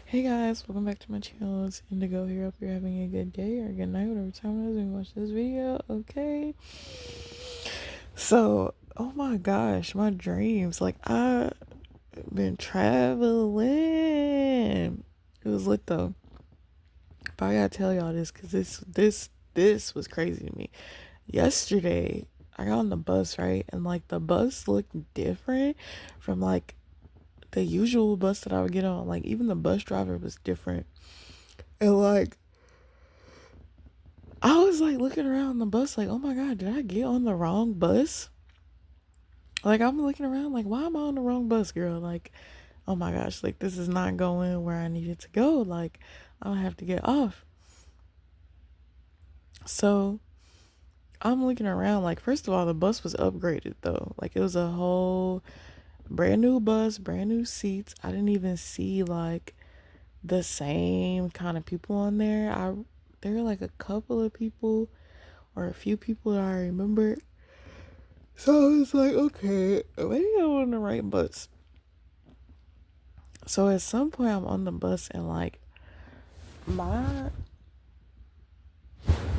Hey guys, welcome back to my channel. It's Indigo here. Hope you're having a good day or good night, whatever time it is when you watch this video. Okay. So, oh my gosh, my dreams. Like I've been traveling. It was lit though. But I gotta tell y'all this because this was crazy to me. Yesterday, I got on the bus, right? And like the bus looked different from like the usual bus that I would get on. Like even the bus driver was different. And like I was like looking around the bus, like, oh my God, did I get on the wrong bus? Like, I'm looking around, like, why am I on the wrong bus, girl? Like, oh my gosh, like, this is not going where I needed to go. Like, I don't have to get off. So I'm looking around, like, first of all, the bus was upgraded though. Like, it was a whole brand new bus, brand new seats. I didn't even see like the same kind of people on there. There were like a couple of people or a few people that I remember. So I was like, okay, maybe I'm on the right bus. So at some point I'm on the bus and like my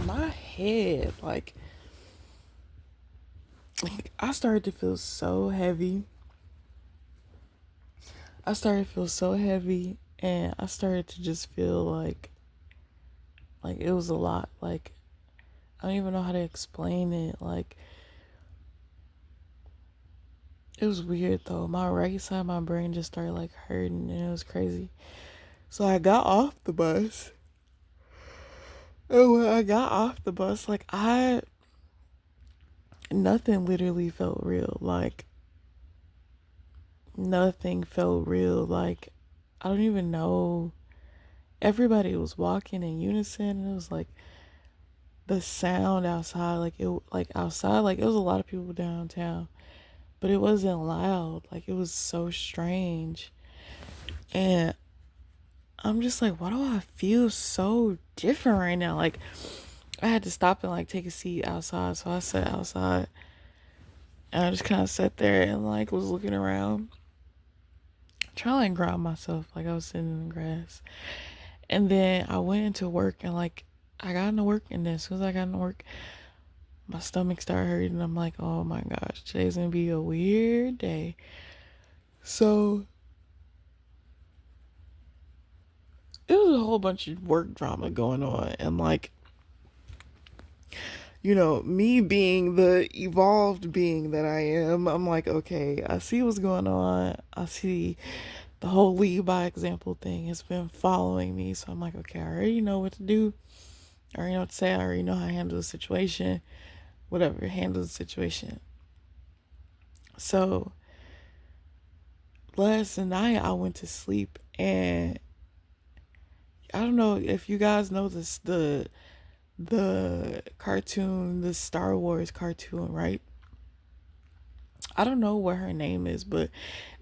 my head, like I started to feel so heavy. I started to feel so heavy and I started to just feel like it was a lot. Like I don't even know how to explain it. Like it was weird though. My right side of my brain just started like hurting and it was crazy. So I got off the bus. And when I got off the bus, like nothing literally felt real. Like nothing felt real. Like I don't even know. Everybody was walking in unison and it was like the sound outside, like outside, like it was a lot of people downtown, but it wasn't loud. Like it was so strange. And I'm just like, why do I feel so different right now? Like I had to stop and like take a seat outside. So I sat outside and I just kind of sat there and like was looking around, trying to like ground myself. Like I was sitting in the grass. And then I went into work and like I got into work and then as soon as I got into work, my stomach started hurting. And I'm like, oh my gosh, today's gonna be a weird day. So it was a whole bunch of work drama going on and like me being the evolved being that I am, I'm like, okay, I see what's going on. I see the whole lead by example thing has been following me. So I'm like, okay, I already know what to do. I already know what to say. I already know how to handle the situation. Whatever, handle the situation. So last night I went to sleep and I don't know if you guys know this the cartoon, the Star Wars cartoon, right? I don't know what her name is, but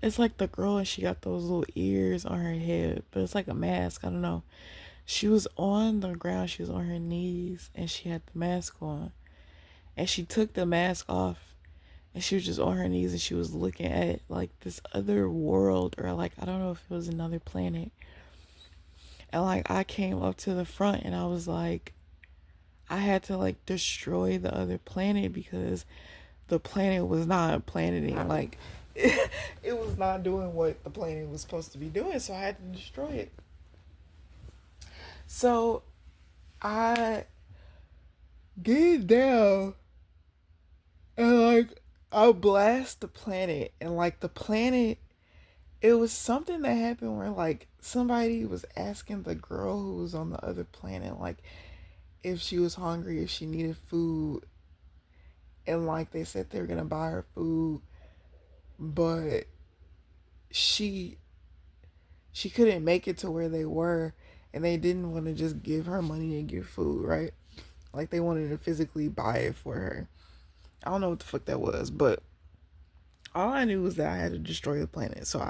it's like the girl and she got those little ears on her head, but it's like a mask. I don't know. She was on the ground, she was on her knees, and she had the mask on. And she took the mask off and she was just on her knees and she was looking at like this other world or like I don't know if it was another planet. And like I came up to the front and I was like I had to like destroy the other planet because the planet was not planeting. Like it was not doing what the planet was supposed to be doing, so I had to destroy it. So I get down and like I blast the planet and like the planet it was something that happened where like somebody was asking the girl who was on the other planet like if she was hungry, if she needed food, and like they said they were gonna buy her food, but she she couldn't make it to where they were and they didn't want to just give her money and give food, right? Like they wanted to physically buy it for her. I don't know what the fuck that was, but all I knew was that I had to destroy the planet. So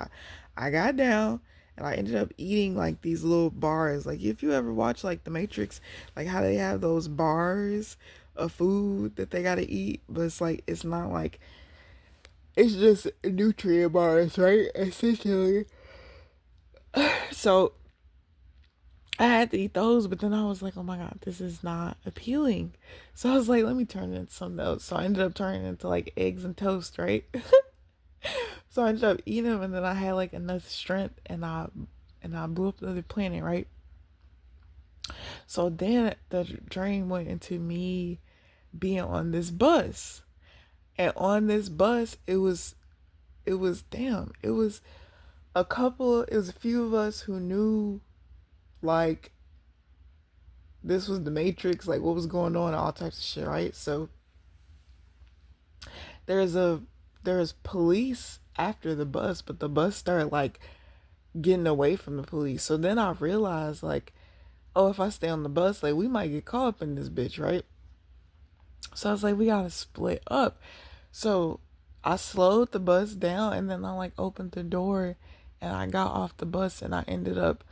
I got down and I ended up eating like these little bars. Like if you ever watch like The Matrix, like how they have those bars of food that they gotta eat, but it's like it's not like it's just nutrient bars, right? Essentially. So I had to eat those, but then I was like, oh my God, this is not appealing. So I was like, let me turn it into something else. So I ended up turning it into like eggs and toast, right? So I ended up eating them, and then I had like enough strength, and I blew up the other planet, right? So then the dream went into me being on this bus, and on this bus, it was damn, it was a few of us who knew like this was the Matrix, like what was going on, all types of shit, right? So there's a there's police after the bus, but the bus started like getting away from the police. So then I realized like, oh, if I stay on the bus, like we might get caught up in this bitch, right? So I was like, we gotta split up. So I slowed the bus down, and then I like opened the door, and I got off the bus, and I ended up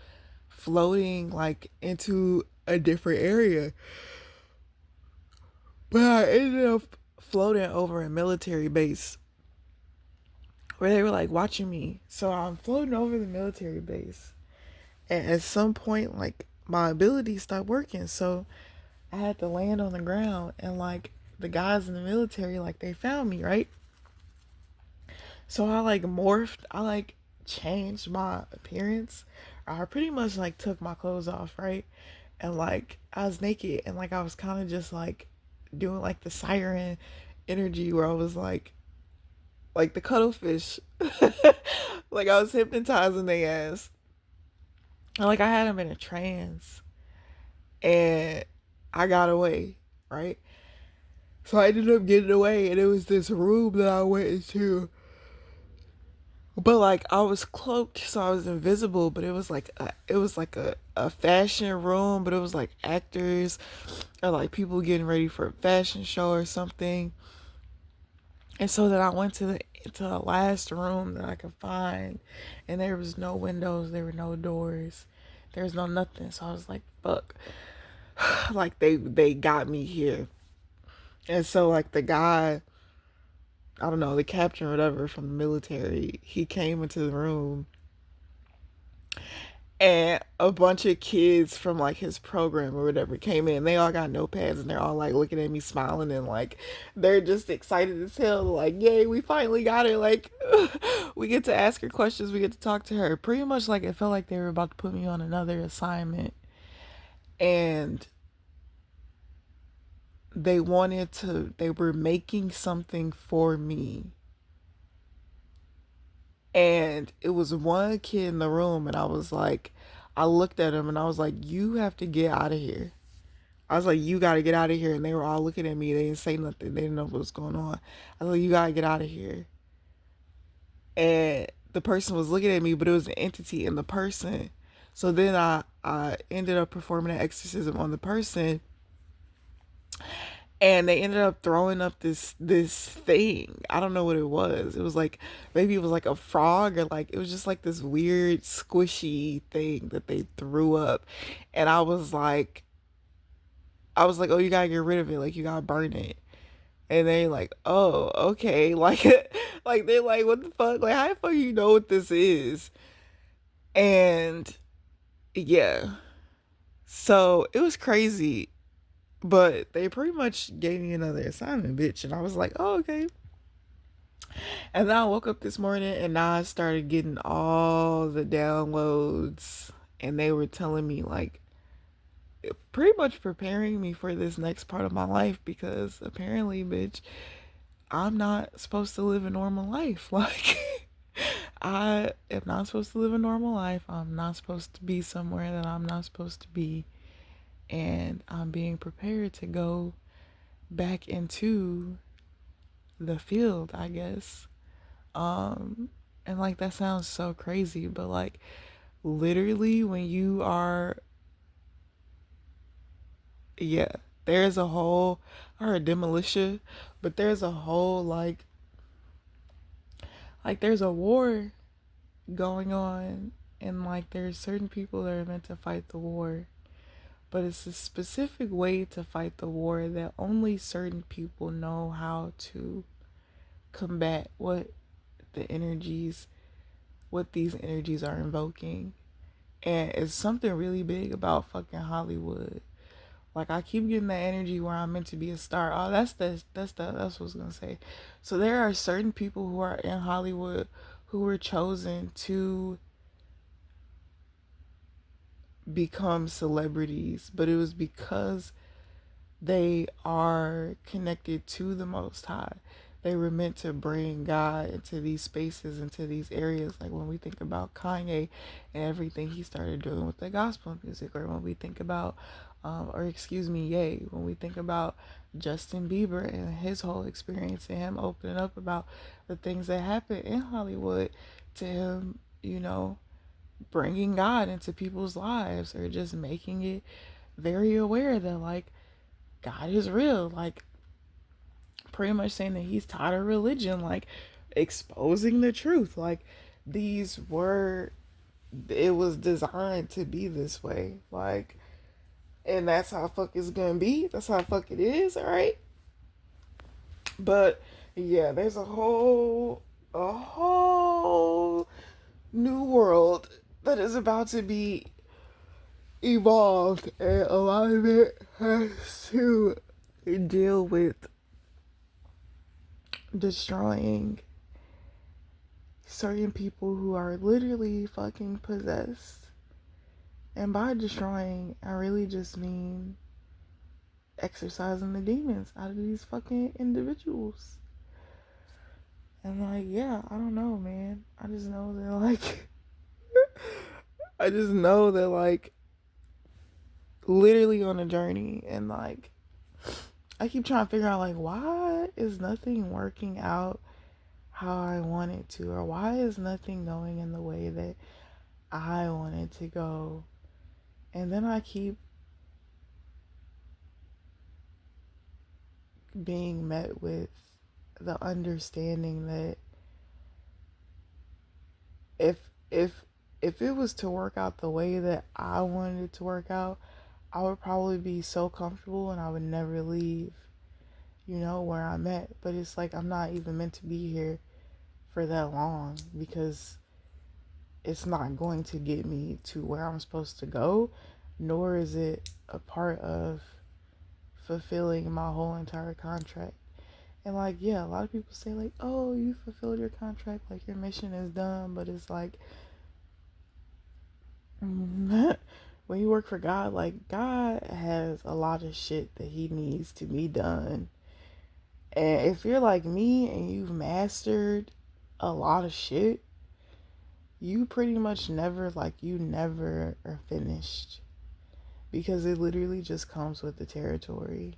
floating like into a different area. But I ended up floating over a military base where they were like watching me. So I'm floating over the military base. And at some point, like my ability stopped working. So I had to land on the ground, and like the guys in the military, like they found me, right? So I like morphed, I like changed my appearance. I pretty much like took my clothes off, right? And like I was naked, and like I was kind of just like doing like the siren energy where I was like the cuttlefish. Like I was hypnotizing their ass. And like I had them in a trance, and I got away, right? So I ended up getting away, and it was this room that I went into. But like I was cloaked, so I was invisible. But it was like a fashion room, but it was like actors or like people getting ready for a fashion show or something. And so then I went to the last room that I could find, and there was no windows, there were no doors, there was no nothing. So I was like, fuck, like they got me here. And so like the guy, I don't know, the captain or whatever from the military, he came into the room, and a bunch of kids from like his program or whatever came in. They all got notepads, and they're all like looking at me smiling, and like they're just excited as hell, like yay, we finally got her, like we get to ask her questions, we get to talk to her. Pretty much like it felt like they were about to put me on another assignment, and they were making something for me. And it was one kid in the room, and I looked at him, and I was like, you have to get out of here. I was like, you gotta get out of here. And they were all looking at me. They didn't say nothing. They didn't know what was going on. I was like, you gotta get out of here. And the person was looking at me, but it was an entity in the person. So then I ended up performing an exorcism on the person, and they ended up throwing up this thing. I don't know what it was. It was like, maybe it was like a frog, or like it was just like this weird squishy thing that they threw up. And I was like, oh, you gotta get rid of it, like you gotta burn it. And they like, oh, okay. Like like they're like, what the fuck, like how the fuck you know what this is? And yeah, so it was crazy. But they pretty much gave me another assignment, bitch. And I was like, oh, okay. And then I woke up this morning, and now I started getting all the downloads. And they were telling me, like, pretty much preparing me for this next part of my life, because apparently, bitch, I'm not supposed to live a normal life. Like, I am not supposed to live a normal life. I'm not supposed to be somewhere that I'm not supposed to be. And I'm being prepared to go back into the field, I guess. Um, and like that sounds so crazy, but like literally when you are, yeah, there's a whole, I heard demolition, but there's a whole like there's a war going on, and like there's certain people that are meant to fight the war, but it's a specific way to fight the war that only certain people know how to combat the energies what these energies are invoking. And it's something really big about fucking Hollywood. Like I keep getting that energy where I'm meant to be a star. Oh, that's what I was gonna say. So there are certain people who are in Hollywood who were chosen to become celebrities, but it was because they are connected to the Most High. They were meant to bring God into these spaces, into these areas. Like when we think about Kanye and everything he started doing with the gospel music, or when we think about, Ye, when we think about Justin Bieber and his whole experience and him opening up about the things that happen in Hollywood, to him, bringing God into people's lives, or just making it very aware that, like, God is real. Like, pretty much saying that he's taught a religion, like, exposing the truth. Like, these were, it was designed to be this way. Like, and that's how fuck it's gonna be. That's how fuck it is, alright? But yeah, there's a whole new world that is about to be evolved, and a lot of it has to deal with destroying certain people who are literally fucking possessed. And by destroying, I really just mean exorcising the demons out of these fucking individuals. And like, yeah, I don't know, man. I just know that like I just know that like literally on a journey, and like I keep trying to figure out like why is nothing working out how I want it to, or why is nothing going in the way that I want it to go. And then I keep being met with the understanding that if if if it was to work out the way that I wanted it to work out, I would probably be so comfortable and I would never leave, where I'm at. But it's like I'm not even meant to be here for that long, because it's not going to get me to where I'm supposed to go, nor is it a part of fulfilling my whole entire contract. And like, yeah, a lot of people say like, "Oh, you fulfilled your contract, like your mission is done," but it's like when you work for God, like God has a lot of shit that he needs to be done. And if you're like me and you've mastered a lot of shit, you pretty much never are finished, because it literally just comes with the territory.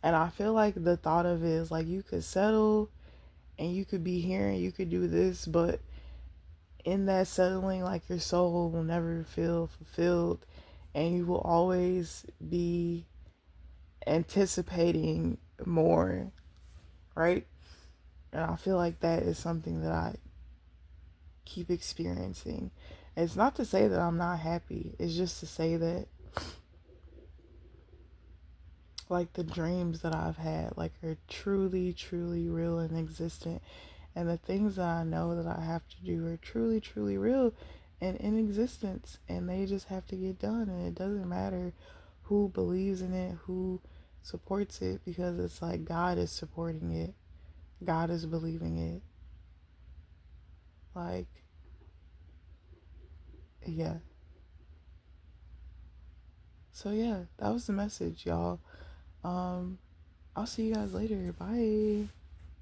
And I feel like the thought of it is like you could settle and you could be here and you could do this, but in that settling, like your soul will never feel fulfilled, and you will always be anticipating more, right? And I feel like that is something that I keep experiencing. It's not to say that I'm not happy, it's just to say that like the dreams that I've had like are truly, truly real and existent. And the things that I know that I have to do are truly, truly real and in existence. And they just have to get done. And it doesn't matter who believes in it, who supports it, because it's like God is supporting it, God is believing it. Like, yeah. So, yeah, that was the message, y'all. I'll see you guys later. Bye.